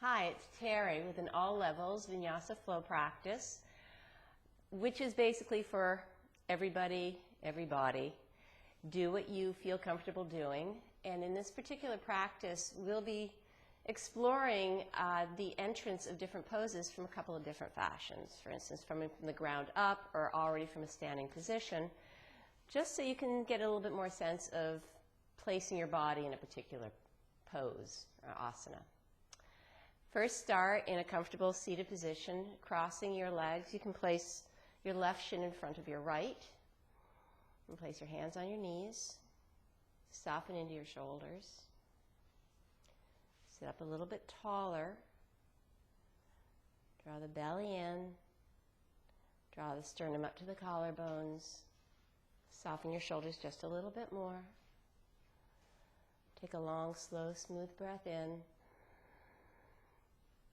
Hi, it's Teri with an all levels vinyasa flow practice, which is basically for everybody, everybody. Do what you feel comfortable doing. And in this particular practice, we'll be exploring the entrance of different poses from a couple of different fashions. For instance, from the ground up or already from a standing position, just so you can get a little bit more sense of placing your body in a particular pose or asana. First, start in a comfortable seated position, crossing your legs. You can place your left shin in front of your right. And place your hands on your knees. Soften into your shoulders. Sit up a little bit taller. Draw the belly in. Draw the sternum up to the collarbones. Soften your shoulders just a little bit more. Take a long, slow, smooth breath in.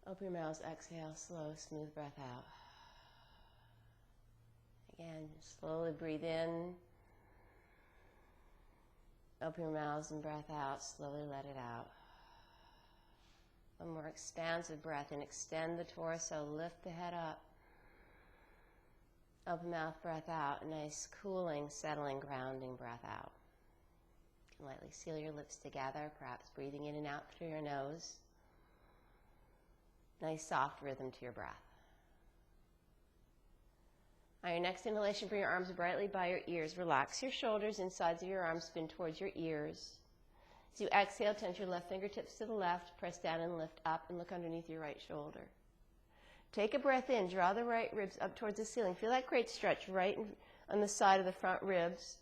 Open your mouth, exhale, slow, smooth breath out. Again, slowly breathe in. Open your mouths and breath out, slowly let it out. One more expansive breath in. Extend the torso, lift the head up. Open mouth, breath out. Nice, cooling, settling, grounding breath out. You can lightly seal your lips together, perhaps breathing in and out through your nose. Nice, soft rhythm to your breath. On your next inhalation, bring your arms brightly by your ears. Relax your shoulders, insides of your arms spin towards your ears. As you exhale, tense your left fingertips to the left, press down and lift up, and look underneath your right shoulder. Take a breath in, draw the right ribs up towards the ceiling. Feel that great stretch right on the side of the front ribs.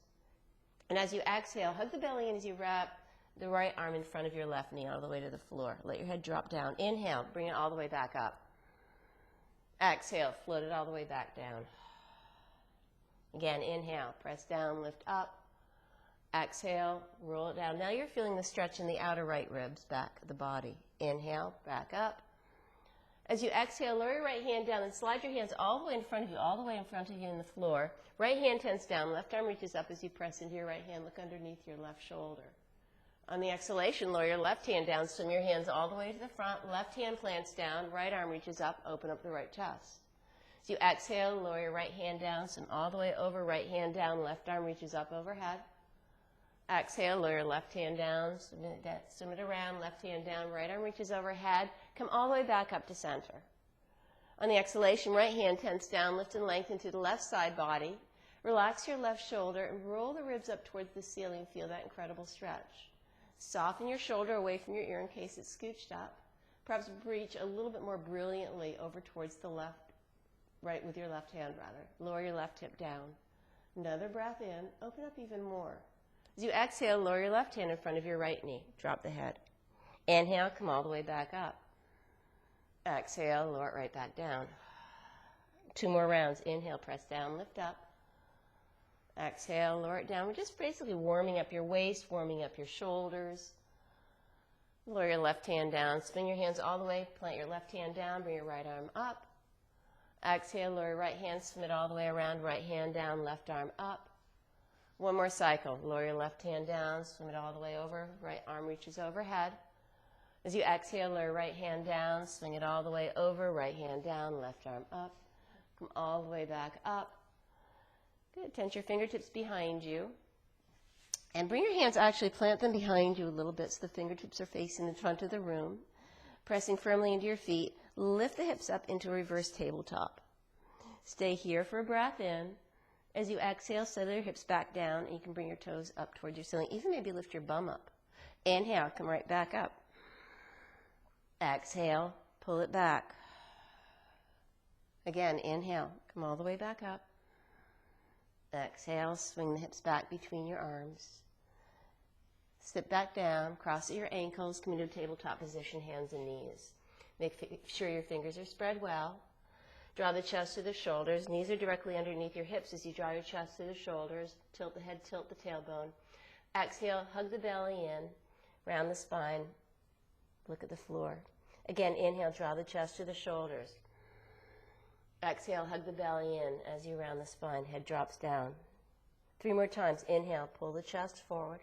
And as you exhale, hug the belly in as you wrap the right arm in front of your left knee all the way to the floor. Let your head drop down. Inhale, bring it all the way back up. Exhale, float it all the way back down. Again, inhale, press down, lift up. Exhale, roll it down. Now you're feeling the stretch in the outer right ribs, back of the body. Inhale, back up. As you exhale, lower your right hand down and slide your hands all the way in front of you, all the way in front of you in the floor. Right hand tense down, left arm reaches up as you press into your right hand. Look underneath your left shoulder. On the exhalation, lower your left hand down, swim your hands all the way to the front. Left hand plants down, right arm reaches up, open up the right chest. As you exhale, lower your right hand down, swim all the way over, right hand down, left arm reaches up overhead. Exhale, lower your left hand down, swim it around, left hand down, right arm reaches overhead. Come all the way back up to center. On the exhalation, right hand tense down, lift and lengthen through the left side body. Relax your left shoulder and roll the ribs up towards the ceiling. Feel that incredible stretch. Soften your shoulder away from your ear in case it's scooched up. Perhaps reach a little bit more brilliantly over towards the left, right with your left hand rather. Lower your left hip down. Another breath in. Open up even more. As you exhale, lower your left hand in front of your right knee. Drop the head. Inhale, come all the way back up. Exhale, lower it right back down. 2 more rounds. Inhale, press down, lift up. Exhale, lower it down. We're just basically warming up your waist, warming up your shoulders. Lower your left hand down. Spin your hands all the way. Plant your left hand down. Bring your right arm up. Exhale, lower your right hand. Spin it all the way around. Right hand down, left arm up. 1 more cycle. Lower your left hand down. Swim it all the way over. Right arm reaches overhead. As you exhale, lower right hand down. Swing it all the way over. Right hand down, left arm up. Come all the way back up. Good. Tense your fingertips behind you. And bring your hands, actually plant them behind you a little bit so the fingertips are facing the front of the room. Pressing firmly into your feet. Lift the hips up into a reverse tabletop. Stay here for a breath in. As you exhale, settle your hips back down, and you can bring your toes up towards your ceiling. Even maybe lift your bum up. Inhale, come right back up. Exhale, pull it back. Again, inhale, come all the way back up. Exhale, swing the hips back between your arms. Sit back down, cross at your ankles, come into a tabletop position, hands and knees. Make sure your fingers are spread well. Draw the chest to the shoulders. Knees are directly underneath your hips as you draw your chest to the shoulders. Tilt the head, tilt the tailbone. Exhale, hug the belly in, round the spine. Look at the floor. Again, inhale, draw the chest to the shoulders. Exhale, hug the belly in as you round the spine. Head drops down. 3 more times. Inhale, pull the chest forward.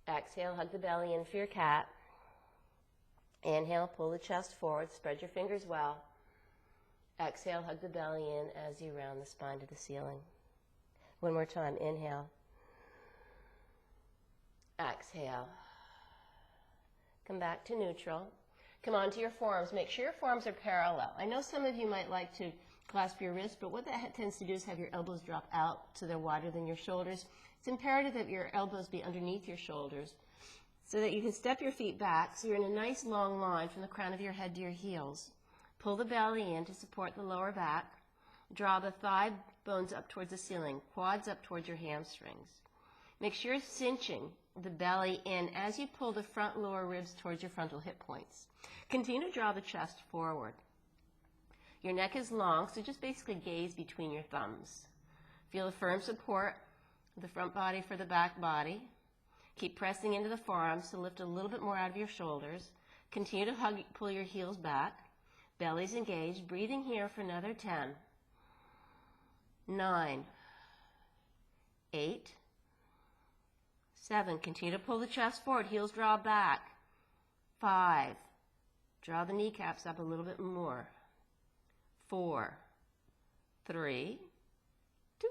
Exhale, hug the belly in for your cat. Inhale, pull the chest forward, spread your fingers well. Exhale, hug the belly in as you round the spine to the ceiling. One more time, inhale. Exhale. Come back to neutral. Come onto your forearms. Make sure your forearms are parallel. I know some of you might like to clasp your wrists, but what that tends to do is have your elbows drop out so they're wider than your shoulders. It's imperative that your elbows be underneath your shoulders so that you can step your feet back so you're in a nice long line from the crown of your head to your heels. Pull the belly in to support the lower back. Draw the thigh bones up towards the ceiling, quads up towards your hamstrings. Make sure you're cinching the belly in as you pull the front lower ribs towards your frontal hip points. Continue to draw the chest forward. Your neck is long, so just basically gaze between your thumbs. Feel the firm support of the front body for the back body. Keep pressing into the forearms to lift a little bit more out of your shoulders. Continue to pull your heels back. Belly's engaged. Breathing here for another 10, 9, 8, 7. Continue to pull the chest forward. Heels draw back. 5. Draw the kneecaps up a little bit more. 4, 3, 2,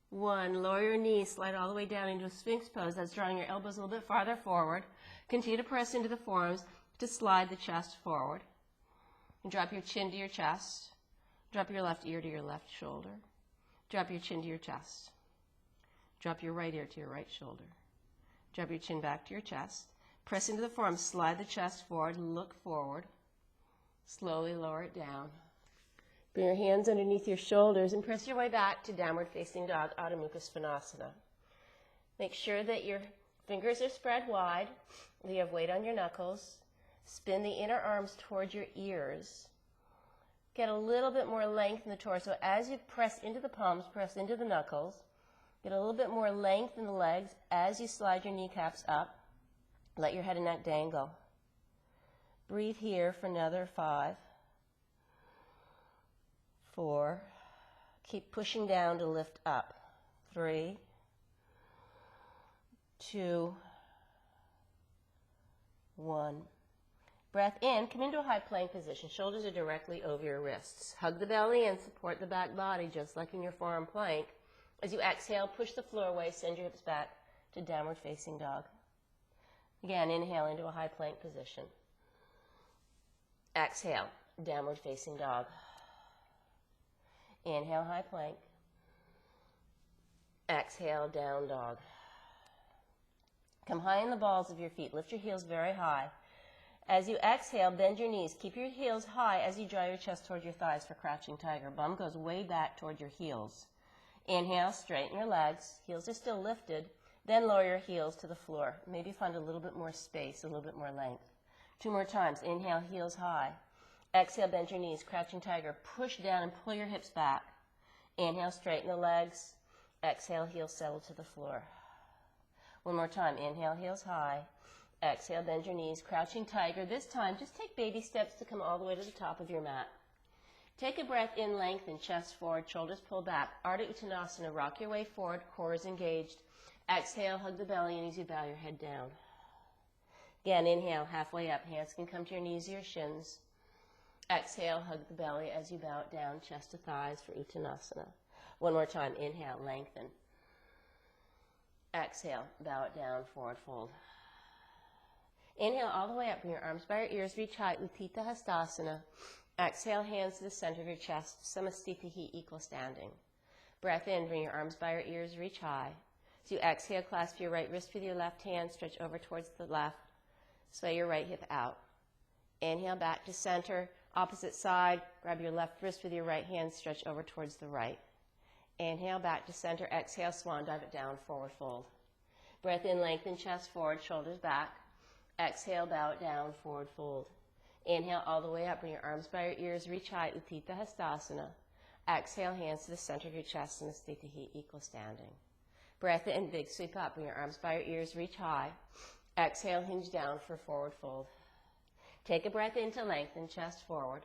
1. Lower your knees, slide all the way down into a Sphinx pose. That's drawing your elbows a little bit farther forward. Continue to press into the forearms to slide the chest forward. And drop your chin to your chest. Drop your left ear to your left shoulder. Drop your chin to your chest. Drop your right ear to your right shoulder. Drop your chin back to your chest. Press into the forearms, slide the chest forward, look forward. Slowly lower it down. Bring your hands underneath your shoulders and press your way back to downward facing dog, Ardha Mukha Svanasana. Make sure that your fingers are spread wide, that you have weight on your knuckles. Spin the inner arms towards your ears. Get a little bit more length in the torso. As you press into the palms, press into the knuckles. Get a little bit more length in the legs as you slide your kneecaps up. Let your head and neck dangle. Breathe here for another 5, 4. Keep pushing down to lift up. 3, 2, 1. Breath in, come into a high plank position. Shoulders are directly over your wrists. Hug the belly and support the back body just like in your forearm plank. As you exhale, push the floor away, send your hips back to downward facing dog. Again, inhale into a high plank position. Exhale, downward facing dog. Inhale, high plank. Exhale, down dog. Come high in the balls of your feet. Lift your heels very high. As you exhale, bend your knees. Keep your heels high as you draw your chest toward your thighs for crouching tiger. Bum goes way back toward your heels. Inhale, straighten your legs. Heels are still lifted. Then lower your heels to the floor. Maybe find a little bit more space, a little bit more length. 2 more times. Inhale, heels high. Exhale, bend your knees, crouching tiger. Push down and pull your hips back. Inhale, straighten the legs. Exhale, heels settle to the floor. 1 more time. Inhale, heels high. Exhale, bend your knees, crouching tiger. This time, just take baby steps to come all the way to the top of your mat. Take a breath in, lengthen, chest forward, shoulders pull back. Ardha Uttanasana, rock your way forward, core is engaged. Exhale, hug the belly, and as you bow your head down. Again, inhale, halfway up. Hands can come to your knees or your shins. Exhale, hug the belly as you bow it down, chest to thighs for Uttanasana. 1 more time. Inhale, lengthen. Exhale, bow it down, forward fold. Inhale all the way up. Bring your arms by your ears, reach high, Utthita Hastasana. Exhale, hands to the center of your chest, Samastitihi, equal standing. Breath in, bring your arms by your ears, reach high. As you exhale, clasp your right wrist with your left hand, stretch over towards the left, sway your right hip out. Inhale, back to center, opposite side, grab your left wrist with your right hand, stretch over towards the right. Inhale, back to center, exhale, swan dive it down, forward fold. Breath in, lengthen chest forward, shoulders back. Exhale, bow it down, forward fold. Inhale all the way up, bring your arms by your ears, reach high, Utthita Hastasana. Exhale, hands to the center of your chest, Samastitihi, equal standing. Breath in, big sweep up, bring your arms by your ears, reach high. Exhale, hinge down for forward fold. Take a breath in to lengthen, chest forward.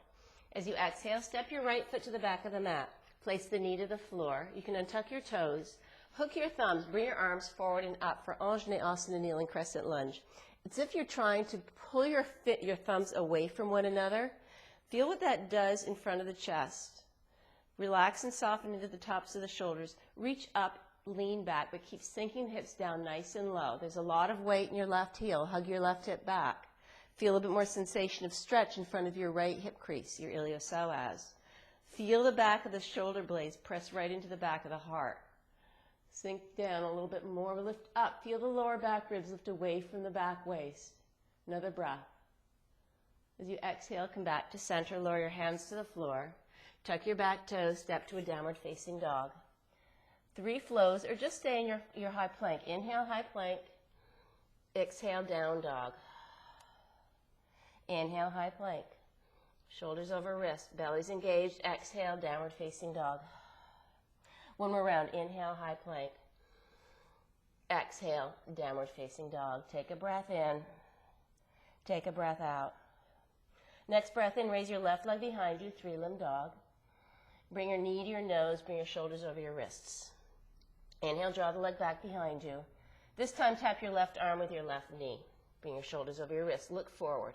As you exhale, step your right foot to the back of the mat. Place the knee to the floor. You can untuck your toes. Hook your thumbs, bring your arms forward and up for Anjaneyasana, kneeling crescent lunge. It's if you're trying to pull your thumbs away from one another. Feel what that does in front of the chest. Relax and soften into the tops of the shoulders. Reach up, lean back, but keep sinking the hips down nice and low. There's a lot of weight in your left heel. Hug your left hip back. Feel a bit more sensation of stretch in front of your right hip crease, your iliopsoas. Feel the back of the shoulder blades press right into the back of the heart. Sink down a little bit more. Lift up. Feel the lower back ribs lift away from the back waist. Another breath. As you exhale, come back to center. Lower your hands to the floor. Tuck your back toes. Step to a downward facing dog. 3 flows, or just stay in your high plank. Inhale, high plank. Exhale, down dog. Inhale, high plank. Shoulders over wrist. Belly's engaged. Exhale, downward facing dog. One more round. Inhale, high plank. Exhale, downward facing dog. Take a breath in. Take a breath out. Next breath in, raise your left leg behind you, 3-limb dog. Bring your knee to your nose, bring your shoulders over your wrists. Inhale, draw the leg back behind you. This time, tap your left arm with your left knee. Bring your shoulders over your wrists. Look forward.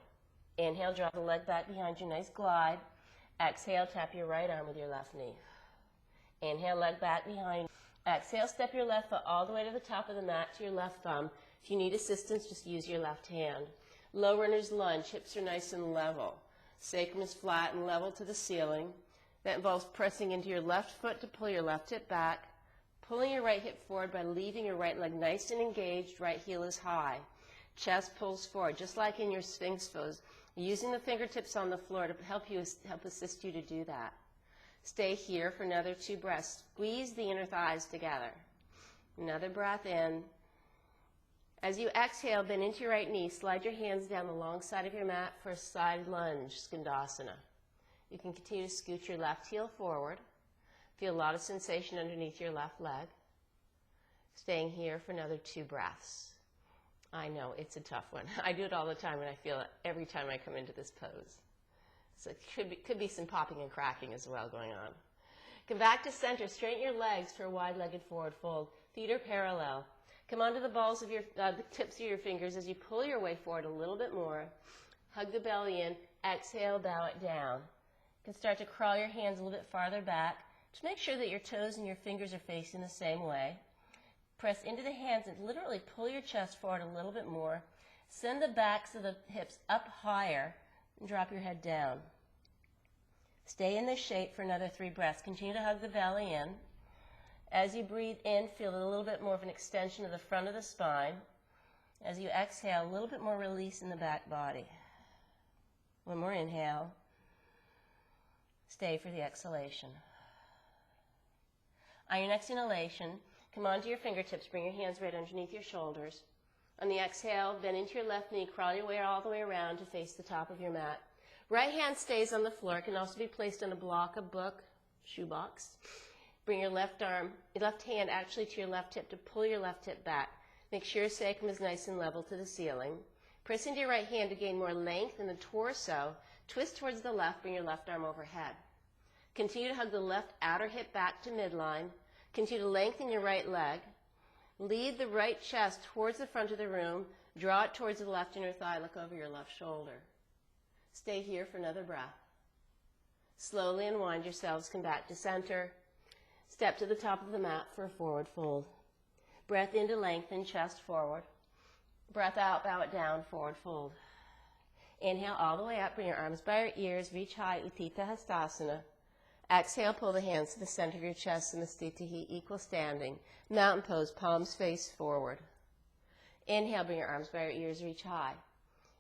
Inhale, draw the leg back behind you. Nice glide. Exhale, tap your right arm with your left knee. Inhale, leg back behind. Exhale, step your left foot all the way to the top of the mat to your left thumb. If you need assistance, just use your left hand. Low runner's lunge. Hips are nice and level. Sacrum is flat and level to the ceiling. That involves pressing into your left foot to pull your left hip back, pulling your right hip forward by leaving your right leg nice and engaged. Right heel is high. Chest pulls forward, just like in your Sphinx Pose. Using the fingertips on the floor to help assist you to do that. Stay here for another 2 breaths. Squeeze the inner thighs together. Another breath in. As you exhale, bend into your right knee. Slide your hands down the long side of your mat for a side lunge, Svanasana. You can continue to scoot your left heel forward. Feel a lot of sensation underneath your left leg. Staying here for another 2 breaths. I know, it's a tough one. I do it all the time, and I feel it every time I come into this pose. So it could be some popping and cracking as well going on. Come back to center. Straighten your legs for a wide-legged forward fold. Feet are parallel. Come onto the balls of the tips of your fingers as you pull your way forward a little bit more. Hug the belly in. Exhale, bow it down. You can start to crawl your hands a little bit farther back. Just make sure that your toes and your fingers are facing the same way. Press into the hands and literally pull your chest forward a little bit more. Send the backs of the hips up higher and drop your head down. Stay in this shape for another 3 breaths. Continue to hug the belly in. As you breathe in, feel a little bit more of an extension of the front of the spine. As you exhale, a little bit more release in the back body. One more inhale. Stay for the exhalation. On your next inhalation, come onto your fingertips. Bring your hands right underneath your shoulders. On the exhale, bend into your left knee. Crawl your way all the way around to face the top of your mat. Right hand stays on the floor. It can also be placed on a block, a book, shoebox. Bring your left hand actually to your left hip to pull your left hip back. Make sure your sacrum is nice and level to the ceiling. Press into your right hand to gain more length in the torso. Twist towards the left. Bring your left arm overhead. Continue to hug the left outer hip back to midline. Continue to lengthen your right leg. Lead the right chest towards the front of the room. Draw it towards the left inner thigh. Look over your left shoulder. Stay here for another breath. Slowly unwind yourselves. Come back to center. Step to the top of the mat for a forward fold. Breath in to lengthen, chest forward. Breath out, bow it down, forward fold. Inhale all the way up. Bring your arms by your ears. Reach high, Utthita Hastasana. Exhale, pull the hands to the center of your chest in the Sthita, equal standing. Mountain pose, palms face forward. Inhale, bring your arms by your ears, reach high.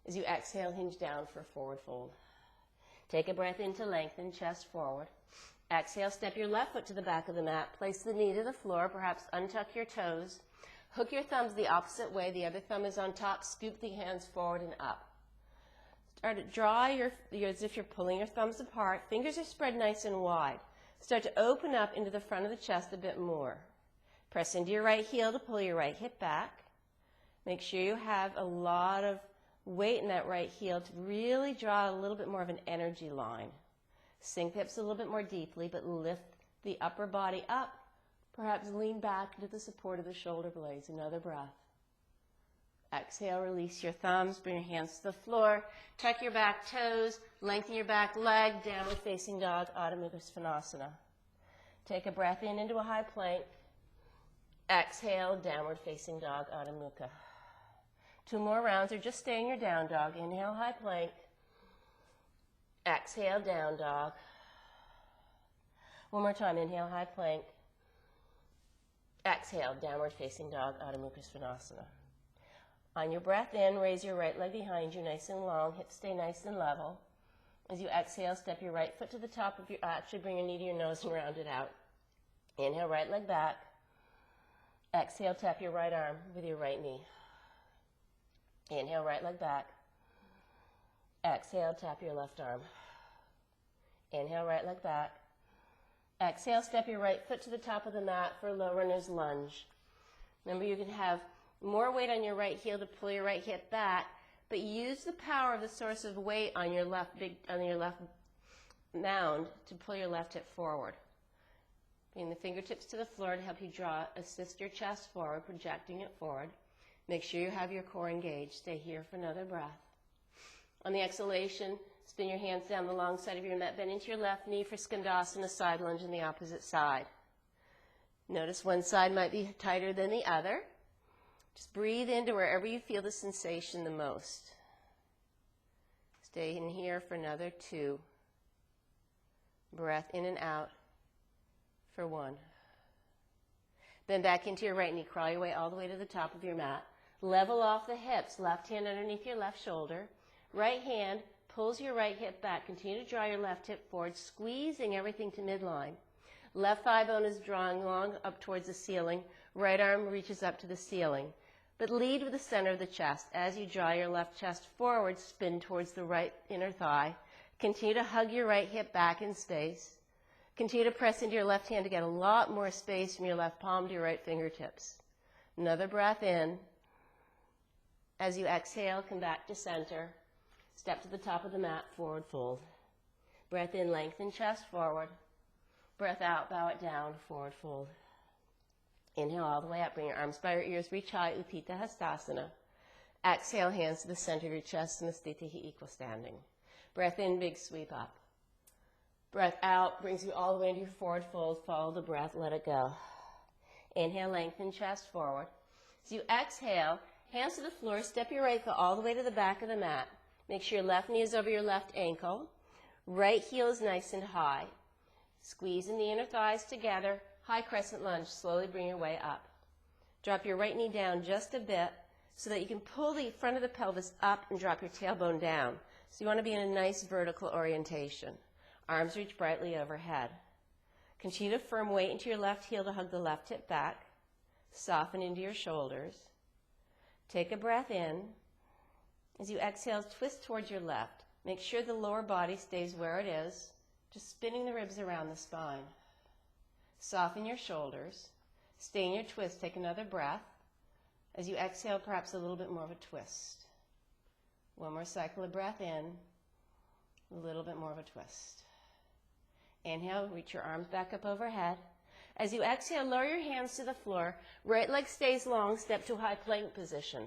As you exhale, hinge down for a forward fold. Take a breath in to lengthen, chest forward. Exhale, step your left foot to the back of the mat. Place the knee to the floor, perhaps untuck your toes. Hook your thumbs the opposite way. The other thumb is on top. Scoop the hands forward and up. Start to draw as if you're pulling your thumbs apart. Fingers are spread nice and wide. Start to open up into the front of the chest a bit more. Press into your right heel to pull your right hip back. Make sure you have a lot of weight in that right heel to really draw a little bit more of an energy line. Sink the hips a little bit more deeply, but lift the upper body up. Perhaps lean back into the support of the shoulder blades. Another breath. Exhale, release your thumbs, bring your hands to the floor, tuck your back toes, lengthen your back leg, downward facing dog, Ardha Mukha Svanasana. Take a breath in into a high plank. Exhale, downward facing dog, Ardha Mukha. 2 more rounds, or just stay in your down dog. Inhale, high plank. Exhale, down dog. 1 more time, inhale, high plank. Exhale, downward facing dog, Ardha Mukha Svanasana. On your breath in, raise your right leg behind you, nice and long, hips stay nice and level. As you exhale, step your right foot to the top of your, actually bring your knee to your nose and round it out. Inhale, right leg back. Exhale, tap your right arm with your right knee. Inhale, right leg back. Exhale, tap your left arm. Inhale, right leg back. Exhale, step your right foot to the top of the mat for a low runner's lunge. Remember, you can have more weight on your right heel to pull your right hip back, but use the power of the source of weight on your left mound to pull your left hip forward. Bring the fingertips to the floor to help you assist your chest forward, projecting it forward. Make sure you have your core engaged. Stay here for another breath. On the exhalation, spin your hands down the long side of your mat, bend into your left knee for Skandasana, side lunge on the opposite side. Notice one side might be tighter than the other. Just breathe into wherever you feel the sensation the most. Stay in here for another 2. Breath in and out for 1. Then back into your right knee. Crawl your way all the way to the top of your mat. Level off the hips. Left hand underneath your left shoulder. Right hand pulls your right hip back. Continue to draw your left hip forward, squeezing everything to midline. Left thigh bone is drawing long up towards the ceiling. Right arm reaches up to the ceiling. But lead with the center of the chest. As you draw your left chest forward, spin towards the right inner thigh. Continue to hug your right hip back in space. Continue to press into your left hand to get a lot more space from your left palm to your right fingertips. Another breath in. As you exhale, come back to center. Step to the top of the mat, forward fold. Breath in, lengthen chest forward. Breath out, bow it down, forward fold. Inhale all the way up, bring your arms by your ears, reach high, Utthita Hastasana. Exhale, hands to the center of your chest, Nastiti equal standing. Breath in, big sweep up. Breath out brings you all the way into your forward fold. Follow the breath, let it go. Inhale, lengthen chest forward. As you exhale, hands to the floor, step your right foot all the way to the back of the mat. Make sure your left knee is over your left ankle. Right heel is nice and high. Squeezing the inner thighs together. High crescent lunge. Slowly bring your way up. Drop your right knee down just a bit so that you can pull the front of the pelvis up and drop your tailbone down. So you want to be in a nice vertical orientation. Arms reach brightly overhead. Continue to firm weight into your left heel to hug the left hip back. Soften into your shoulders. Take a breath in. As you exhale, twist towards your left. Make sure the lower body stays where it is, just spinning the ribs around the spine. Soften your shoulders. Stay in your twist. Take another breath. As you exhale, perhaps a little bit more of a twist. 1 more cycle of breath in. A little bit more of a twist. Inhale, reach your arms back up overhead. As you exhale, lower your hands to the floor. Right leg stays long, step to high plank position.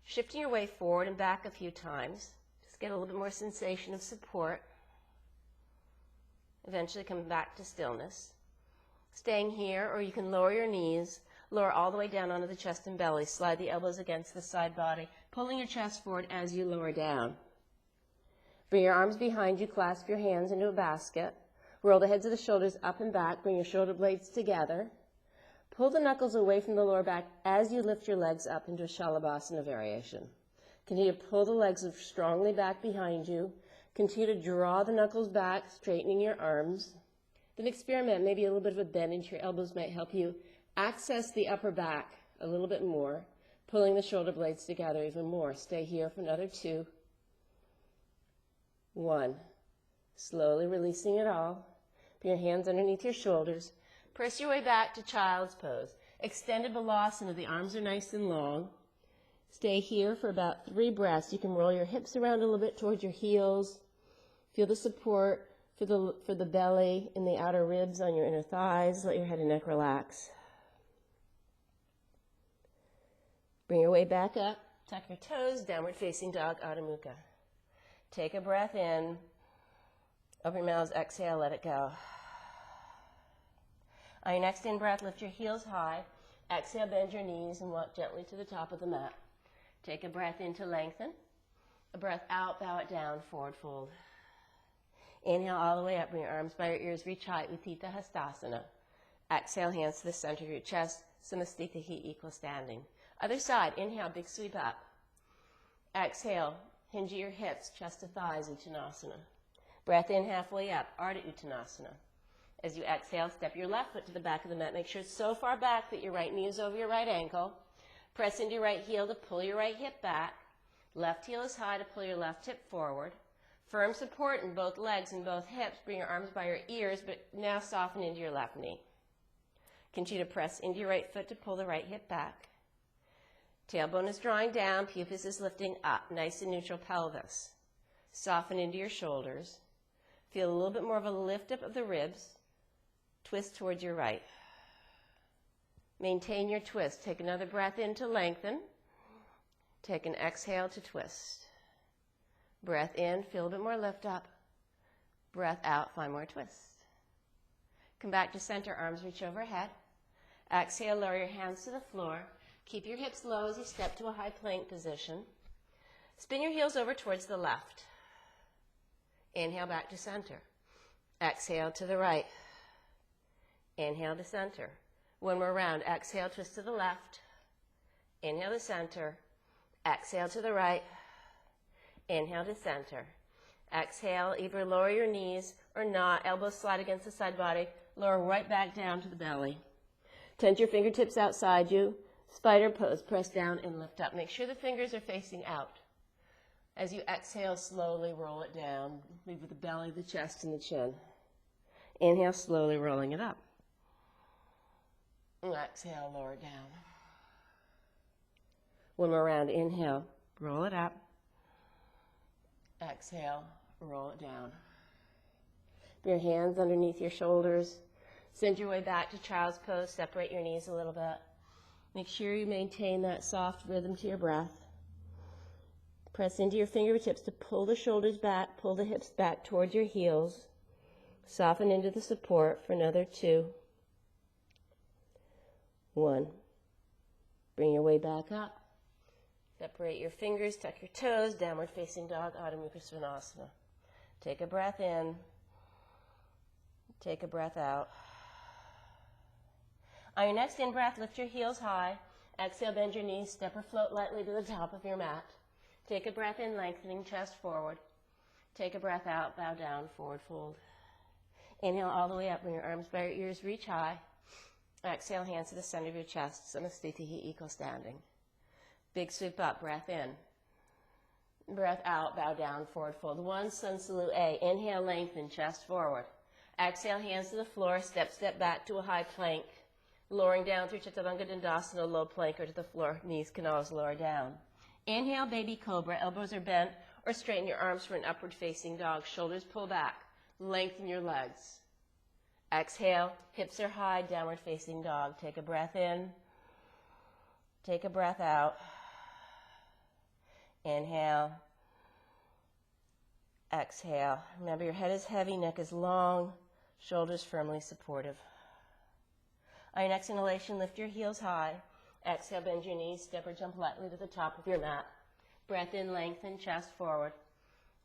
Shifting your way forward and back a few times. Just get a little bit more sensation of support. Eventually come back to stillness. Staying here, or you can lower your knees, lower all the way down onto the chest and belly. Slide the elbows against the side body, pulling your chest forward as you lower down. Bring your arms behind you, clasp your hands into a basket. Roll the heads of the shoulders up and back, bring your shoulder blades together. Pull the knuckles away from the lower back as you lift your legs up into a Shavasana variation. Continue to pull the legs strongly back behind you. Continue to draw the knuckles back, straightening your arms. Then experiment, maybe a little bit of a bend into your elbows might help you access the upper back a little bit more, pulling the shoulder blades together even more. Stay here for another 2. 1. Slowly releasing it all. Put your hands underneath your shoulders. Press your way back to Child's Pose. Extended Balasana. The arms are nice and long. Stay here for about 3 breaths. You can roll your hips around a little bit towards your heels. Feel the support for the belly and the outer ribs on your inner thighs. Let your head and neck relax. Bring your weight back up. Tuck your toes, downward facing dog, Ardha Mukha. Take a breath in. Open your mouths, exhale, let it go. On your next in-breath, lift your heels high. Exhale, bend your knees and walk gently to the top of the mat. Take a breath in to lengthen. A breath out, bow it down, forward fold. Inhale all the way up, bring your arms by your ears, reach height, Utthita Hastasana. Exhale, hands to the center of your chest, Samastita, equal standing. Other side, inhale, big sweep up. Exhale, hinge your hips, chest to thighs, Uttanasana. Breath in halfway up, Ardha Uttanasana. As you exhale, step your left foot to the back of the mat. Make sure it's so far back that your right knee is over your right ankle. Press into your right heel to pull your right hip back. Left heel is high to pull your left hip forward. Firm support in both legs and both hips. Bring your arms by your ears, but now soften into your left knee. Continue to press into your right foot to pull the right hip back. Tailbone is drawing down, pubis is lifting up, nice and neutral pelvis. Soften into your shoulders. Feel a little bit more of a lift up of the ribs. Twist towards your right. Maintain your twist. Take another breath in to lengthen. Take an exhale to twist. Breath in, feel a bit more lift up. Breath out, find more twist. Come back to center, arms reach overhead. Exhale, lower your hands to the floor. Keep your hips low as you step to a high plank position. Spin your heels over towards the left. Inhale back to center. Exhale to the right. Inhale to center. One more round. Exhale, twist to the left. Inhale to center. Exhale to the right. Inhale to center. Exhale, either lower your knees or not. Elbows slide against the side body. Lower right back down to the belly. Tense your fingertips outside you. Spider pose. Press down and lift up. Make sure the fingers are facing out. As you exhale, slowly roll it down. Leave with the belly, the chest, and the chin. Inhale, slowly rolling it up. And exhale, lower it down. One more round. Inhale, roll it up. Exhale, roll it down. Your hands underneath your shoulders. Send your way back to child's pose. Separate your knees a little bit. Make sure you maintain that soft rhythm to your breath. Press into your fingertips to pull the shoulders back, pull the hips back towards your heels. Soften into the support for another 2. 1. Bring your way back up. Separate your fingers, tuck your toes, downward facing dog, Ardha Mukha Svanasana. Take a breath in. Take a breath out. On your next in-breath, lift your heels high. Exhale, bend your knees, step or float lightly to the top of your mat. Take a breath in, lengthening chest forward. Take a breath out, bow down, forward fold. Inhale all the way up, bring your arms by your ears, reach high. Exhale, hands to the center of your chest, Samastita, equal standing. Big sweep up, breath in. Breath out, bow down, forward fold. 1, sun salute A. Inhale, lengthen, chest forward. Exhale, hands to the floor, step back to a high plank. Lowering down through Chaturanga Dandasana, low plank, or to the floor. Knees can always lower down. Inhale, baby cobra. Elbows are bent, or straighten your arms for an upward facing dog. Shoulders pull back. Lengthen your legs. Exhale, hips are high, downward facing dog. Take a breath in. Take a breath out. Inhale. Exhale. Remember, your head is heavy, neck is long, shoulders firmly supportive. On your next inhalation, lift your heels high. Exhale, bend your knees, step or jump lightly to the top of your mat. Breath in, lengthen, chest forward.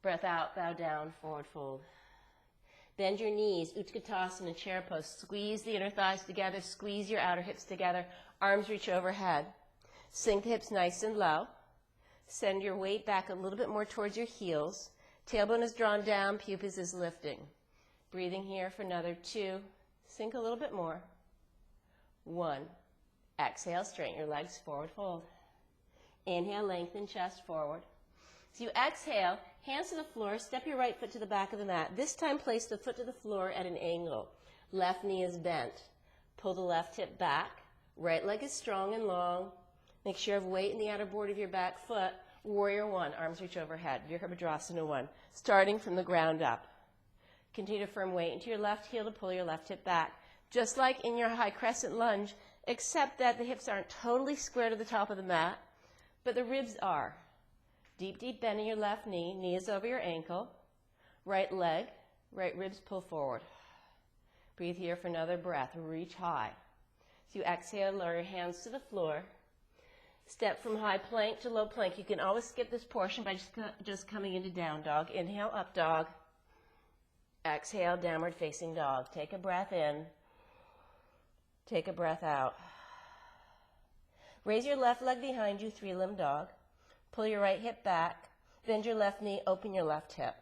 Breath out, bow down, forward fold. Bend your knees, Utkatasana, chair pose. Squeeze the inner thighs together, squeeze your outer hips together. Arms reach overhead. Sink the hips nice and low. Send your weight back a little bit more towards your heels. Tailbone is drawn down, pubis is lifting. Breathing here for another 2. Sink a little bit more. 1. Exhale, straighten your legs, forward fold. Inhale, lengthen chest forward. As you exhale, hands to the floor, step your right foot to the back of the mat. This time place the foot to the floor at an angle. Left knee is bent. Pull the left hip back. Right leg is strong and long. Make sure you have weight in the outer border of your back foot. Warrior 1, arms reach overhead. Virabhadrasana 1, starting from the ground up. Continue to firm weight into your left heel to pull your left hip back. Just like in your high crescent lunge, except that the hips aren't totally square to the top of the mat. but the ribs are. Deep, deep bend in your left knee, knee is over your ankle. Right leg, right ribs pull forward. Breathe here for another breath. Reach high. As you exhale, lower your hands to the floor. Step from high plank to low plank. You can always skip this portion by just coming into down dog. Inhale, up dog. Exhale, downward facing dog. Take a breath in. Take a breath out. Raise your left leg behind you, three-limb dog. Pull your right hip back. Bend your left knee, open your left hip.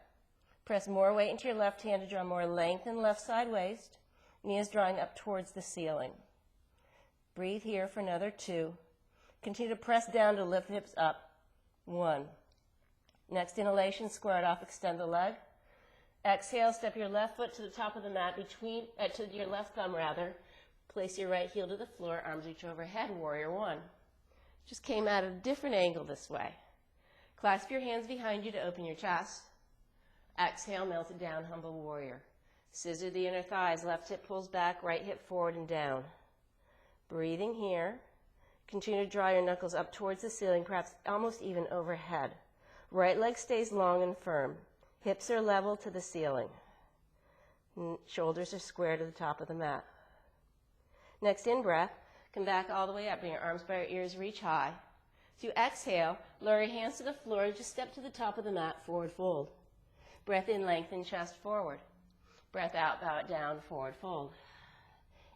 Press more weight into your left hand to draw more length in left side waist. Knee is drawing up towards the ceiling. Breathe here for another 2. Continue to press down to lift hips up. 1. Next inhalation, square it off, extend the leg. Exhale, step your left foot to the top of the mat, to your left thumb rather. Place your right heel to the floor, arms reach overhead, warrior 1. Just came at a different angle this way. Clasp your hands behind you to open your chest. Exhale, melt it down, humble warrior. Scissor the inner thighs, left hip pulls back, right hip forward and down. Breathing here. Continue to draw your knuckles up towards the ceiling, perhaps almost even overhead. Right leg stays long and firm. Hips are level to the ceiling. Shoulders are square to the top of the mat. Next in-breath, come back all the way up. Bring your arms by your ears, reach high. As you exhale, lower your hands to the floor, just step to the top of the mat, forward fold. Breath in, lengthen chest forward. Breath out, bow it down, forward fold.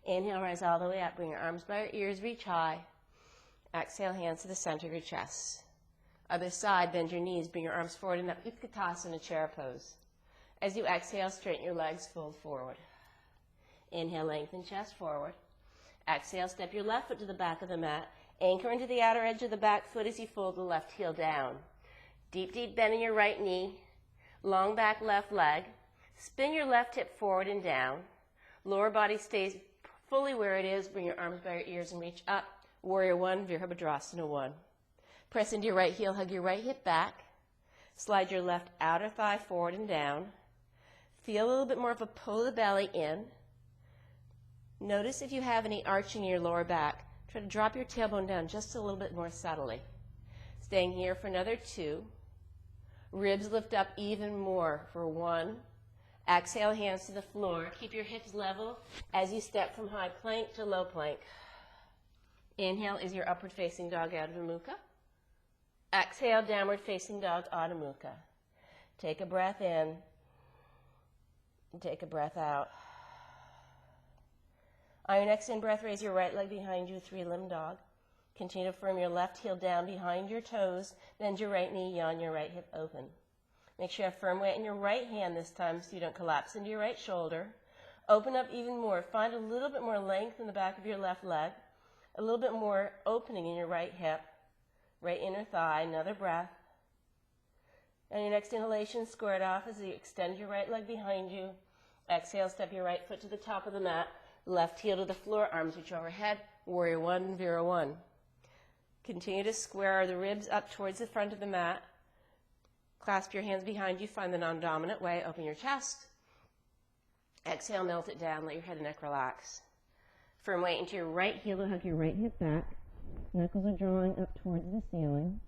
Inhale, rise all the way up. Bring your arms by your ears, reach high. Exhale, hands to the center of your chest. Other side, bend your knees, bring your arms forward in Utkatasana chair pose. As you exhale, straighten your legs, fold forward. Inhale, lengthen chest forward. Exhale, step your left foot to the back of the mat. Anchor into the outer edge of the back foot as you fold the left heel down. Deep, deep bend in your right knee. Long back left leg. Spin your left hip forward and down. Lower body stays fully where it is. Bring your arms by your ears and reach up. Warrior 1, Virabhadrasana 1. Press into your right heel, hug your right hip back. Slide your left outer thigh forward and down. Feel a little bit more of a pull of the belly in. Notice if you have any arching in your lower back. Try to drop your tailbone down just a little bit more subtly. Staying here for another 2. Ribs lift up even more for 1. Exhale, hands to the floor. Keep your hips level as you step from high plank to low plank. Inhale is your upward facing dog, Ardha Mukha. Exhale, downward facing dog, Ardha Mukha. Take a breath in. And take a breath out. On your next in-breath, raise your right leg behind you, three-limb dog. Continue to firm your left heel down behind your toes. Bend your right knee, yawn your right hip open. Make sure you have firm weight in your right hand this time so you don't collapse into your right shoulder. Open up even more. Find a little bit more length in the back of your left leg. A little bit more opening in your right hip. Right inner thigh. Another breath. On your next inhalation, square it off as you extend your right leg behind you. Exhale, step your right foot to the top of the mat. Left heel to the floor, arms reach overhead. Warrior 1, Vira 1. Continue to square the ribs up towards the front of the mat. Clasp your hands behind you. Find the non-dominant way. Open your chest. Exhale, melt it down. Let your head and neck relax. Firm weight into your right heel to hug your right hip back. Knuckles are drawing up towards the ceiling.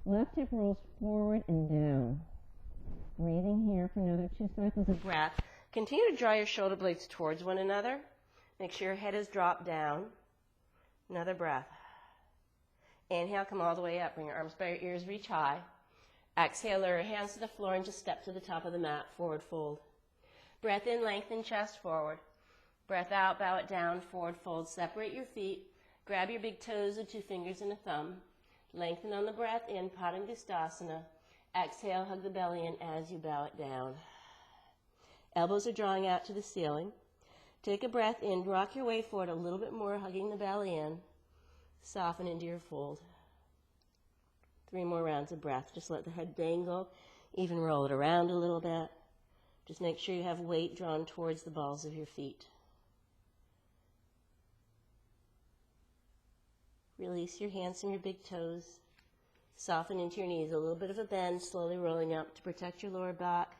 Left hip rolls forward and down. Breathing here for another 2 cycles of breath. Continue to draw your shoulder blades towards one another. Make sure your head is dropped down. Another breath. Inhale, come all the way up. Bring your arms by your ears, reach high. Exhale, lower your hands to the floor and just step to the top of the mat, forward fold. Breath in, lengthen chest forward. Breath out, bow it down, forward fold. Separate your feet. Grab your big toes with 2 fingers and a thumb. Lengthen on the breath in, Padangusthasana. Exhale, hug the belly in as you bow it down. Elbows are drawing out to the ceiling. Take a breath in, rock your way forward a little bit more, hugging the belly in. Soften into your fold. 3 more rounds of breath. Just let the head dangle, even roll it around a little bit. Just make sure you have weight drawn towards the balls of your feet. Release your hands from your big toes. Soften into your knees, a little bit of a bend, slowly rolling up to protect your lower back.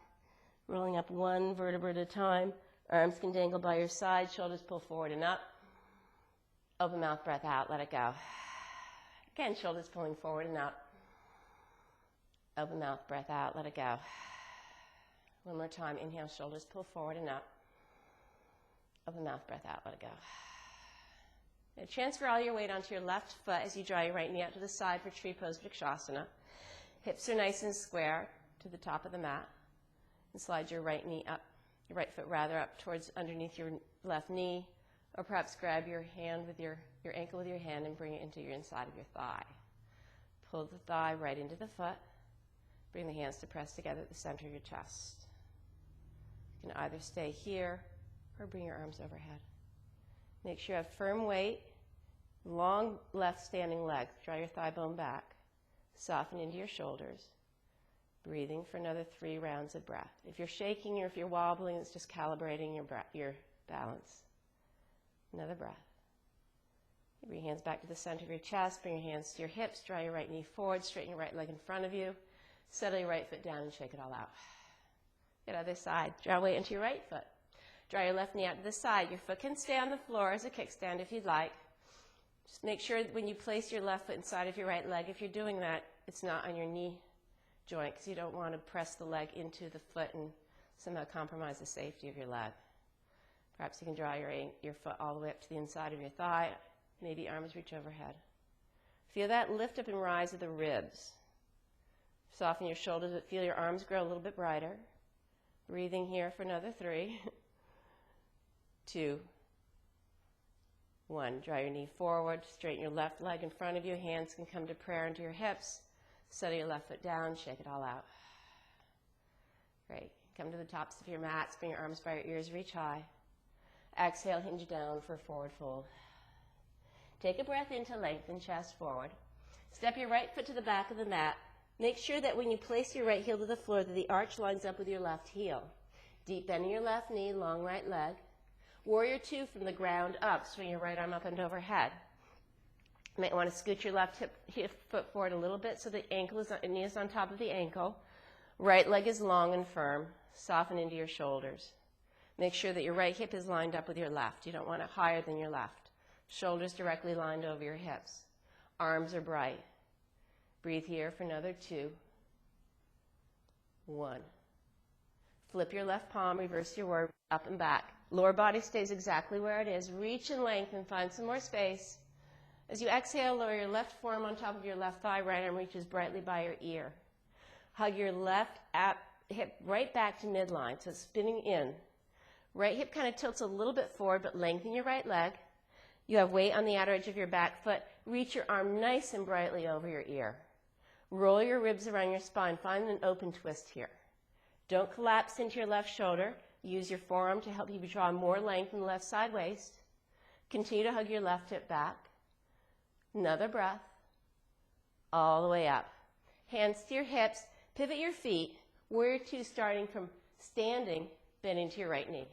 Rolling up 1 vertebra at a time. Arms can dangle by your side, shoulders pull forward and up. Open mouth, breath out, let it go. Again, shoulders pulling forward and up. Open mouth, breath out, let it go. One more time, inhale, shoulders pull forward and up. Open mouth, breath out, let it go. Now transfer all your weight onto your left foot as you draw your right knee out to the side for tree pose, Shavasana. Hips are nice and square to the top of the mat. And slide your right knee up, your right foot rather, up towards underneath your left knee, or perhaps grab your hand with your ankle with your hand and bring it into your inside of your thigh. Pull the thigh right into the foot. Bring the hands to press together at the center of your chest. You can either stay here or bring your arms overhead. Make sure you have firm weight, long left standing leg. Draw your thigh bone back. Soften into your shoulders. Breathing for another 3 rounds of breath. If you're shaking or if you're wobbling, it's just calibrating your balance. Another breath. Bring your hands back to the center of your chest. Bring your hands to your hips. Draw your right knee forward. Straighten your right leg in front of you. Settle your right foot down and shake it all out. Get other side. Draw weight into your right foot. Draw your left knee out to the side. Your foot can stay on the floor as a kickstand if you'd like. Just make sure that when you place your left foot inside of your right leg, if you're doing that, it's not on your knee joint because you don't want to press the leg into the foot and somehow compromise the safety of your leg. Perhaps you can draw your foot all the way up to the inside of your thigh. Maybe arms reach overhead. Feel that lift up and rise of the ribs. Soften your shoulders, but feel your arms grow a little bit brighter. Breathing here for another 3, 2, 1. Draw your knee forward, straighten your left leg in front of you. Hands can come to prayer into your hips. Settle your left foot down, shake it all out. Great. Come to the tops of your mats, bring your arms by your ears, reach high. Exhale, hinge down for a forward fold. Take a breath in to lengthen chest forward. Step your right foot to the back of the mat. Make sure that when you place your right heel to the floor that the arch lines up with your left heel. Deep bend in your left knee, long right leg. Warrior 2 from the ground up. Swing your right arm up and overhead. You might want to scoot your left hip foot forward a little bit so the knee is on top of the ankle. Right leg is long and firm. Soften into your shoulders. Make sure that your right hip is lined up with your left. You don't want it higher than your left. Shoulders directly lined over your hips. Arms are bright. Breathe here for another 2, 1. Flip your left palm, reverse your word, up and back. Lower body stays exactly where it is. Reach and lengthen, find some more space. As you exhale, lower your left forearm on top of your left thigh, right arm reaches brightly by your ear. Hug your left hip right back to midline, so it's spinning in. Right hip kind of tilts a little bit forward, but lengthen your right leg. You have weight on the outer edge of your back foot. Reach your arm nice and brightly over your ear. Roll your ribs around your spine. Find an open twist here. Don't collapse into your left shoulder. Use your forearm to help you draw more length in the left side waist. Continue to hug your left hip back. Another breath. All the way up. Hands to your hips. Pivot your feet. Warrior 2 starting from standing, bending to your right knee.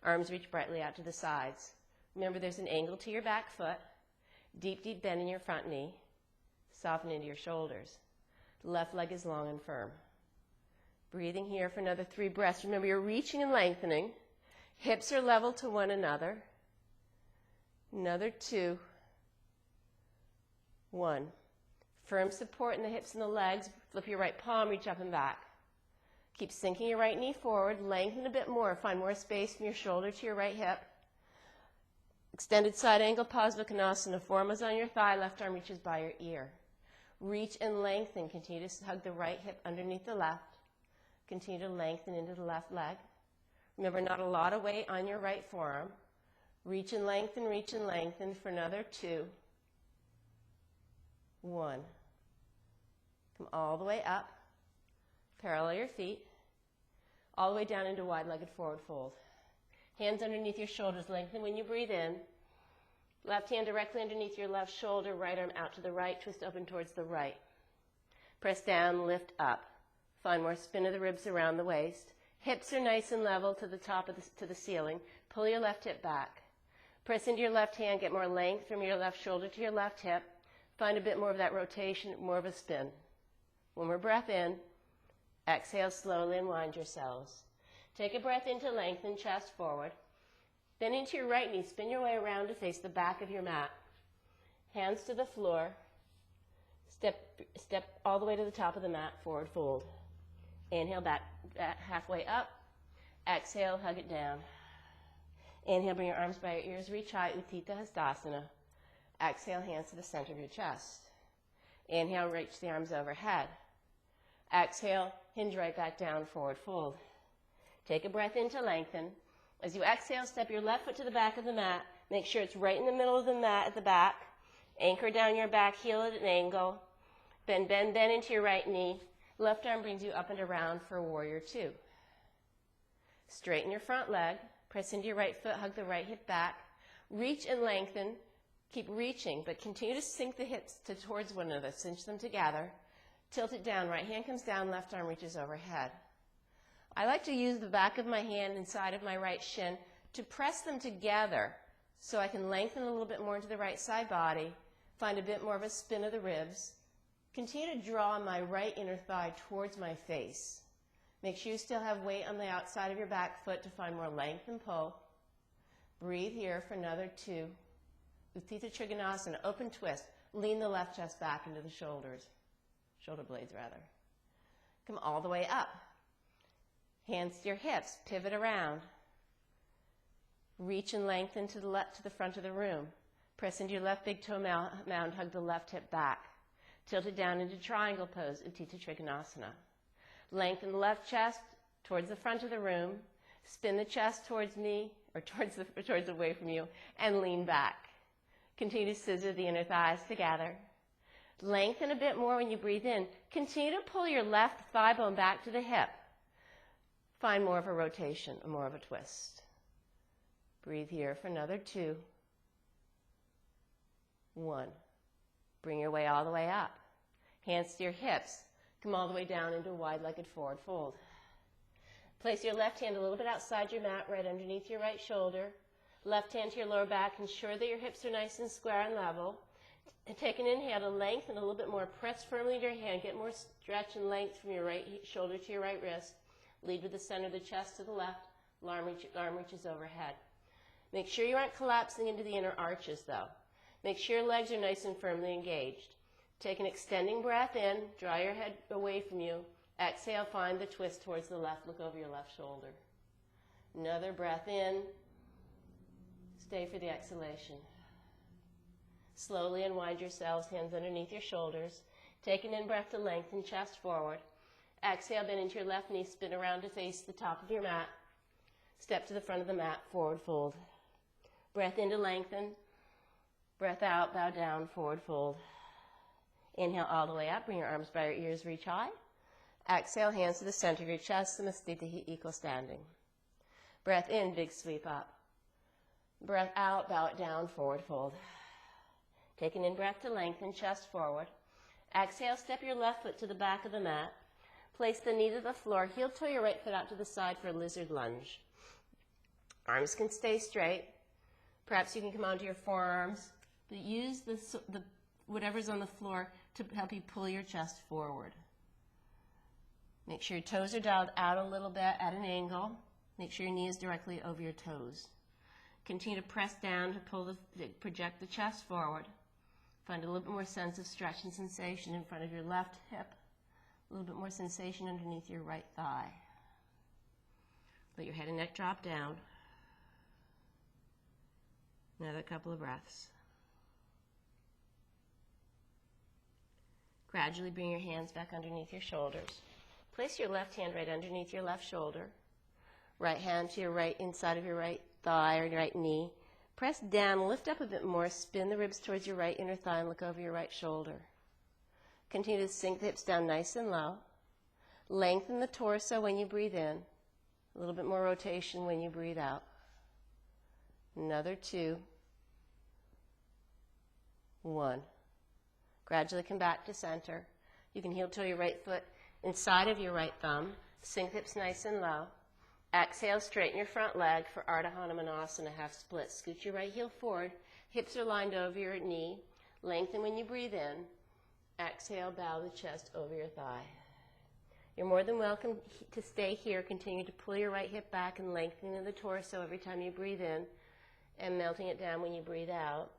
Arms reach brightly out to the sides. Remember there's an angle to your back foot. Deep, deep bend in your front knee. Soften into your shoulders. The left leg is long and firm. Breathing here for another 3 breaths. Remember, you're reaching and lengthening. Hips are level to one another. Another 2, 1. Firm support in the hips and the legs. Flip your right palm, reach up and back. Keep sinking your right knee forward. Lengthen a bit more. Find more space from your shoulder to your right hip. Extended side angle pause, Hanumanasana. Forearm is on your thigh. Left arm reaches by your ear. Reach and lengthen. Continue to hug the right hip underneath the left. Continue to lengthen into the left leg. Remember, not a lot of weight on your right forearm. Reach and lengthen for another 2, 1. Come all the way up. Parallel your feet. All the way down into wide-legged forward fold. Hands underneath your shoulders. Lengthen when you breathe in. Left hand directly underneath your left shoulder. Right arm out to the right. Twist open towards the right. Press down, lift up. Find more spin of the ribs around the waist. Hips are nice and level to the top of to the ceiling. Pull your left hip back. Press into your left hand. Get more length from your left shoulder to your left hip. Find a bit more of that rotation, more of a spin. One more breath in. Exhale slowly and wind yourselves. Take a breath in to lengthen chest forward. Then into your right knee, spin your way around to face the back of your mat. Hands to the floor. Step all the way to the top of the mat, forward fold. Inhale, back halfway up. Exhale, hug it down. Inhale, bring your arms by your ears, reach high, Utthita Hastasana. Exhale, hands to the center of your chest. Inhale, reach the arms overhead. Exhale, hinge right back down, forward fold. Take a breath in to lengthen. As you exhale, step your left foot to the back of the mat. Make sure it's right in the middle of the mat at the back. Anchor down your back heel at an angle. Bend into your right knee. Left arm brings you up and around for warrior two. Straighten your front leg. Press into your right foot, hug the right hip back. Reach and lengthen. Keep reaching, but continue to sink the hips towards one another. Cinch them together. Tilt it down. Right hand comes down, left arm reaches overhead. I like to use the back of my hand inside of my right shin to press them together so I can lengthen a little bit more into the right side body, find a bit more of a spin of the ribs. Continue to draw my right inner thigh towards my face. Make sure you still have weight on the outside of your back foot to find more length and pull. Breathe here for another 2. Utthita Trikonasana, open twist. Lean the left chest back into the shoulders. Shoulder blades, rather. Come all the way up. Hands to your hips. Pivot around. Reach and lengthen to the front of the room. Press into your left big toe mound. Hug the left hip back. Tilt it down into triangle pose, Utthita Trikonasana. Lengthen the left chest towards the front of the room. Spin the chest towards me, or towards away from you, and lean back. Continue to scissor the inner thighs together. Lengthen a bit more when you breathe in. Continue to pull your left thigh bone back to the hip. Find more of a rotation, more of a twist. Breathe here for another 2. 1. Bring your way all the way up. Hands to your hips. Come all the way down into a wide-legged forward fold. Place your left hand a little bit outside your mat, right underneath your right shoulder. Left hand to your lower back. Ensure that your hips are nice and square and level. And take an inhale to lengthen a little bit more. Press firmly into your hand. Get more stretch and length from your right shoulder to your right wrist. Lead with the center of the chest to the left. Arm reaches overhead. Make sure you aren't collapsing into the inner arches, though. Make sure your legs are nice and firmly engaged. Take an extending breath in. Draw your head away from you. Exhale, find the twist towards the left. Look over your left shoulder. Another breath in. Stay for the exhalation. Slowly unwind yourselves, hands underneath your shoulders. Take an in-breath to lengthen, chest forward. Exhale, bend into your left knee, spin around to face the top of your mat. Step to the front of the mat, forward fold. Breath in to lengthen. Breath out, bow down, forward fold. Inhale all the way up, bring your arms by your ears, reach high. Exhale, hands to the center of your chest, Samastita, equal standing. Breath in, big sweep up. Breath out, bow it down, forward fold. Take an in-breath to lengthen, chest forward. Exhale, step your left foot to the back of the mat. Place the knee to the floor. Heel toe your right foot out to the side for a lizard lunge. Arms can stay straight. Perhaps you can come onto your forearms. But use the whatever's on the floor to help you pull your chest forward. Make sure your toes are dialed out a little bit at an angle. Make sure your knee is directly over your toes. Continue to press down to project the chest forward. Find a little bit more sense of stretch and sensation in front of your left hip. A little bit more sensation underneath your right thigh. Let your head and neck drop down. Another couple of breaths. Gradually bring your hands back underneath your shoulders. Place your left hand right underneath your left shoulder. Right hand to your right inside of your right thigh or your right knee. Press down, lift up a bit more, spin the ribs towards your right inner thigh and look over your right shoulder. Continue to sink the hips down nice and low. Lengthen the torso when you breathe in. A little bit more rotation when you breathe out. Another 2. 1. Gradually come back to center. You can heel toe your right foot inside of your right thumb. Sink the hips nice and low. Exhale, straighten your front leg for Ardha Hanumanasana, half split. Scoot your right heel forward. Hips are lined over your knee. Lengthen when you breathe in. Exhale, bow the chest over your thigh. You're more than welcome to stay here. Continue to pull your right hip back and lengthening the torso every time you breathe in and melting it down when you breathe out.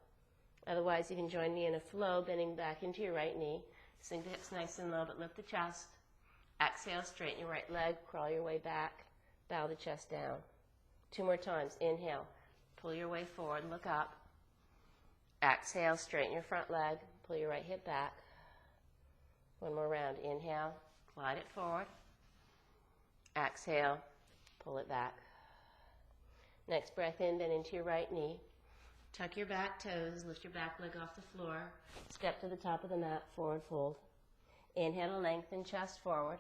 Otherwise, you can join me in a flow, bending back into your right knee. Sink the hips nice and low, but lift the chest. Exhale, straighten your right leg, crawl your way back, bow the chest down. 2 more times. Inhale, pull your way forward, look up. Exhale, straighten your front leg, pull your right hip back. 1 more round. Inhale, glide it forward. Exhale, pull it back. Next breath in, bend into your right knee. Tuck your back toes, lift your back leg off the floor. Step to the top of the mat, forward fold. Inhale to lengthen chest forward.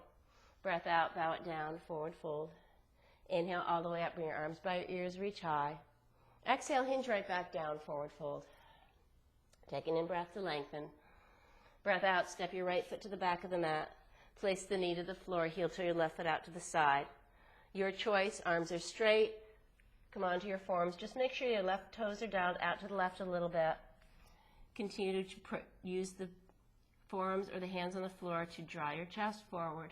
Breath out, bow it down, forward fold. Inhale all the way up, bring your arms by your ears, reach high. Exhale, hinge right back down, forward fold. Take an in-breath to lengthen. Breath out, step your right foot to the back of the mat. Place the knee to the floor, heel to your left foot out to the side. Your choice, arms are straight. Come onto your forearms. Just make sure your left toes are dialed out to the left a little bit. Continue to use the forearms or the hands on the floor to draw your chest forward.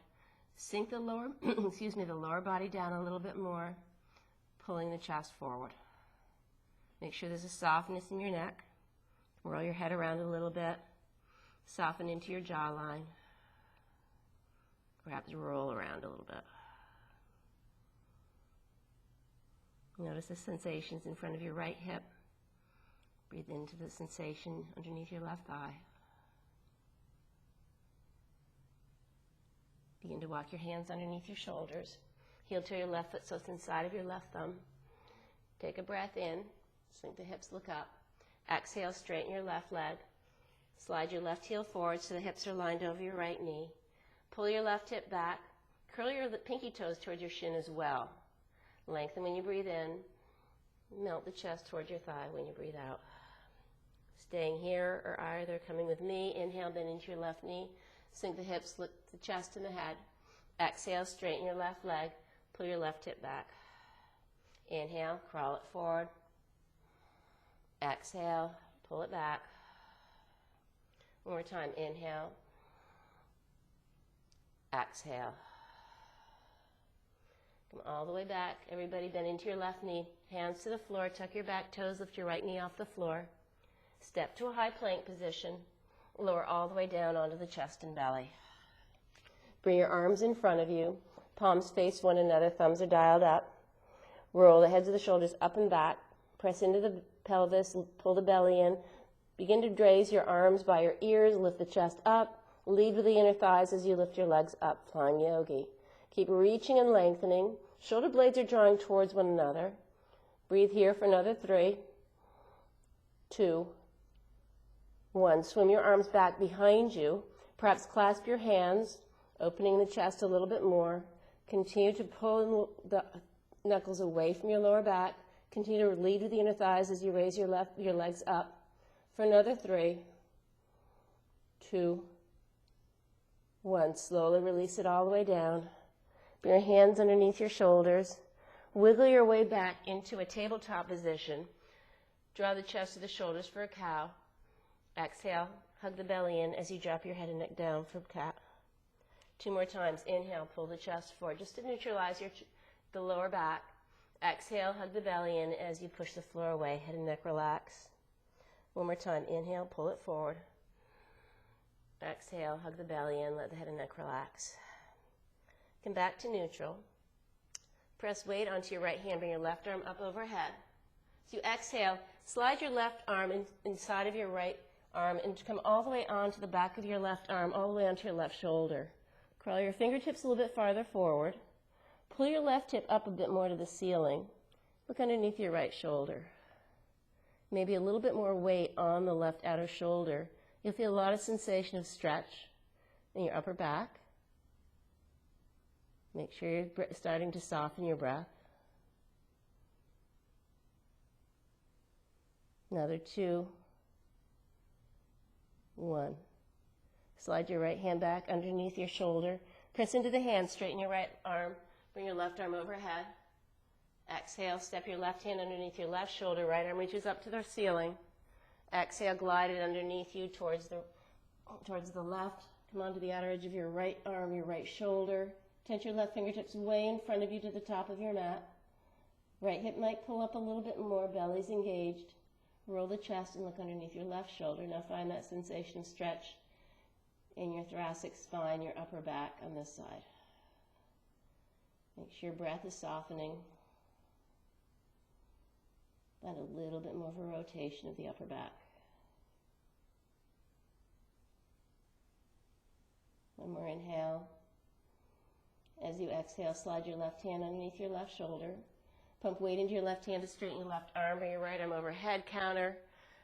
Sink the lower, the lower body down a little bit more, pulling the chest forward. Make sure there's a softness in your neck. Roll your head around a little bit. Soften into your jawline. Perhaps roll around a little bit. Notice the sensations in front of your right hip. Breathe into the sensation underneath your left thigh. Begin to walk your hands underneath your shoulders. Heel to your left foot so it's inside of your left thumb. Take a breath in. Sink the hips, look up. Exhale, straighten your left leg. Slide your left heel forward so the hips are lined over your right knee. Pull your left hip back. Curl your pinky toes towards your shin as well. Lengthen when you breathe in. Melt the chest towards your thigh when you breathe out. Staying here or either coming with me. Inhale, bend into your left knee. Sink the hips, lift the chest and the head. Exhale, straighten your left leg. Pull your left hip back. Inhale, crawl it forward. Exhale, pull it back. 1 more time. Inhale. Exhale. Come all the way back. Everybody bend into your left knee. Hands to the floor. Tuck your back toes. Lift your right knee off the floor. Step to a high plank position. Lower all the way down onto the chest and belly. Bring your arms in front of you. Palms face one another. Thumbs are dialed up. Roll the heads of the shoulders up and back. Press into the pelvis and pull the belly in. Begin to raise your arms by your ears. Lift the chest up. Lead with the inner thighs as you lift your legs up. Flying yogi. Keep reaching and lengthening. Shoulder blades are drawing towards one another. Breathe here for another 3, 2, 1. Swim your arms back behind you. Perhaps clasp your hands, opening the chest a little bit more. Continue to pull the knuckles away from your lower back. Continue to lead with the inner thighs as you raise your legs up. For another 3, 2, 1. Slowly release it all the way down. Bring your hands underneath your shoulders. Wiggle your way back into a tabletop position. Draw the chest to the shoulders for a cow. Exhale, hug the belly in as you drop your head and neck down for cat. 2 more times. Inhale, pull the chest forward just to neutralize the lower back. Exhale, hug the belly in as you push the floor away. Head and neck relax. 1 more time. Inhale, pull it forward. Exhale, hug the belly in, let the head and neck relax. Come back to neutral. Press weight onto your right hand, bring your left arm up overhead. As you exhale, slide your left arm inside of your right arm and come all the way onto the back of your left arm, all the way onto your left shoulder. Crawl your fingertips a little bit farther forward. Pull your left hip up a bit more to the ceiling. Look underneath your right shoulder. Maybe a little bit more weight on the left outer shoulder. You'll feel a lot of sensation of stretch in your upper back. Make sure you're starting to soften your breath. Another 2, 1. Slide your right hand back underneath your shoulder. Press into the hand, straighten your right arm, bring your left arm overhead. Exhale, step your left hand underneath your left shoulder, right arm reaches up to the ceiling. Exhale, glide it underneath you towards the left. Come onto the outer edge of your right arm, your right shoulder. Tense your left fingertips way in front of you to the top of your mat. Right hip might pull up a little bit more, belly's engaged. Roll the chest and look underneath your left shoulder. Now find that sensation of stretch in your thoracic spine, your upper back on this side. Make sure your breath is softening. Let a little bit more of a rotation of the upper back. One more inhale. As you exhale, slide your left hand underneath your left shoulder. Pump weight into your left hand to straighten your left arm. Bring your right arm overhead, counter.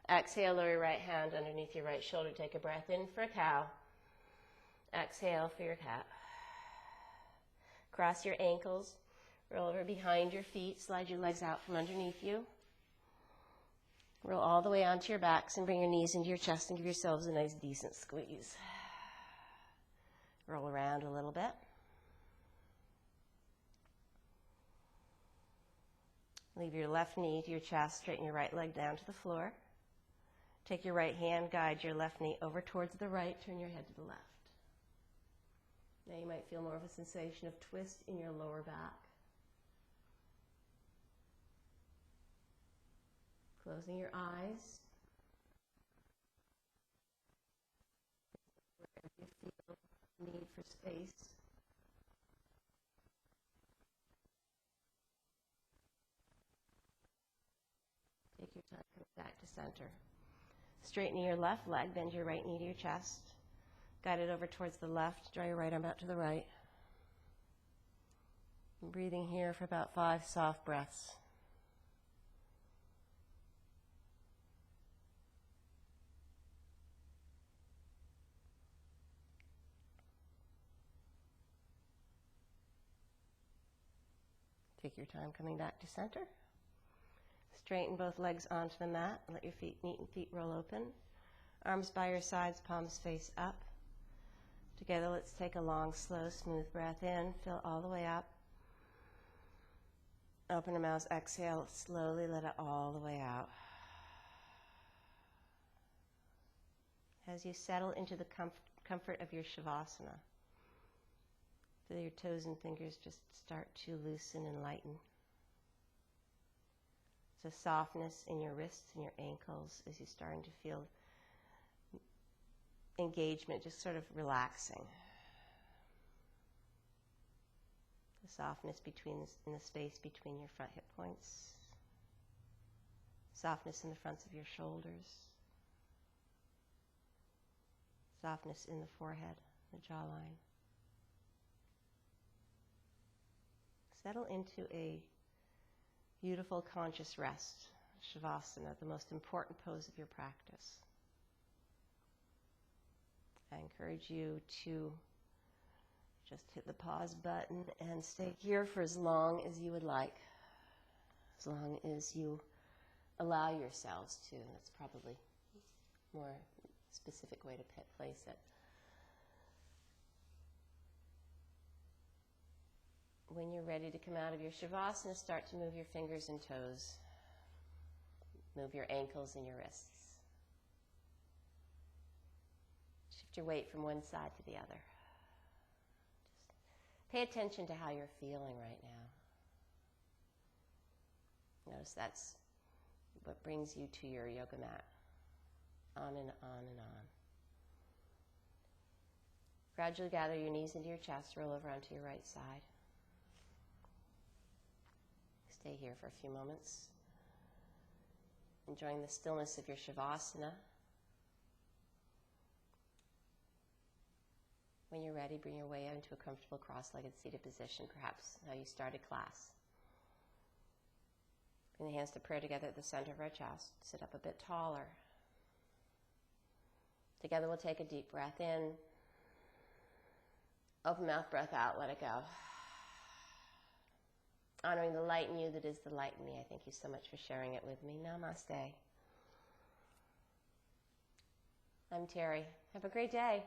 Exhale, lower your right hand underneath your right shoulder. Take a breath in for a cow. Exhale for your cat. Cross your ankles. Roll over behind your feet. Slide your legs out from underneath you. Roll all the way onto your backs and bring your knees into your chest and give yourselves a nice, decent squeeze. Roll around a little bit. Leave your left knee to your chest. Straighten your right leg down to the floor. Take your right hand, guide your left knee over towards the right. Turn your head to the left. Now you might feel more of a sensation of twist in your lower back. Closing your eyes. Wherever you feel need for space. Take your time, come back to center. Straighten your left leg, bend your right knee to your chest. Guide it over towards the left, draw your right arm out to the right. And breathing here for about 5 soft breaths. Take your time coming back to center. Straighten both legs onto the mat. Let your feet meet and feet roll open. Arms by your sides, palms face up. Together, let's take a long, slow, smooth breath in. Fill all the way up. Open your mouth, exhale. Slowly let it all the way out. As you settle into the comfort of your Shavasana, feel your toes and fingers just start to loosen and lighten. There's a softness in your wrists and your ankles as you're starting to feel engagement, just sort of relaxing. The softness in the space between your front hip points. Softness in the fronts of your shoulders. Softness in the forehead, the jawline. Settle into a beautiful conscious rest, Shavasana, the most important pose of your practice. I encourage you to just hit the pause button and stay here for as long as you would like, as long as you allow yourselves to. That's probably a more specific way to place it. When you're ready to come out of your Shavasana, start to move your fingers and toes. Move your ankles and your wrists. Shift your weight from one side to the other. Just pay attention to how you're feeling right now. Notice that's what brings you to your yoga mat. On and on and on. Gradually gather your knees into your chest, roll over onto your right side. Stay here for a few moments, enjoying the stillness of your Shavasana. When you're ready, bring your way into a comfortable cross-legged seated position, perhaps how you started class. Bring the hands to prayer together at the center of our chest. Sit up a bit taller. Together we'll take a deep breath in. Open mouth, breath out, let it go. Honoring the light in you that is the light in me. I thank you so much for sharing it with me. Namaste. I'm Teri. Have a great day.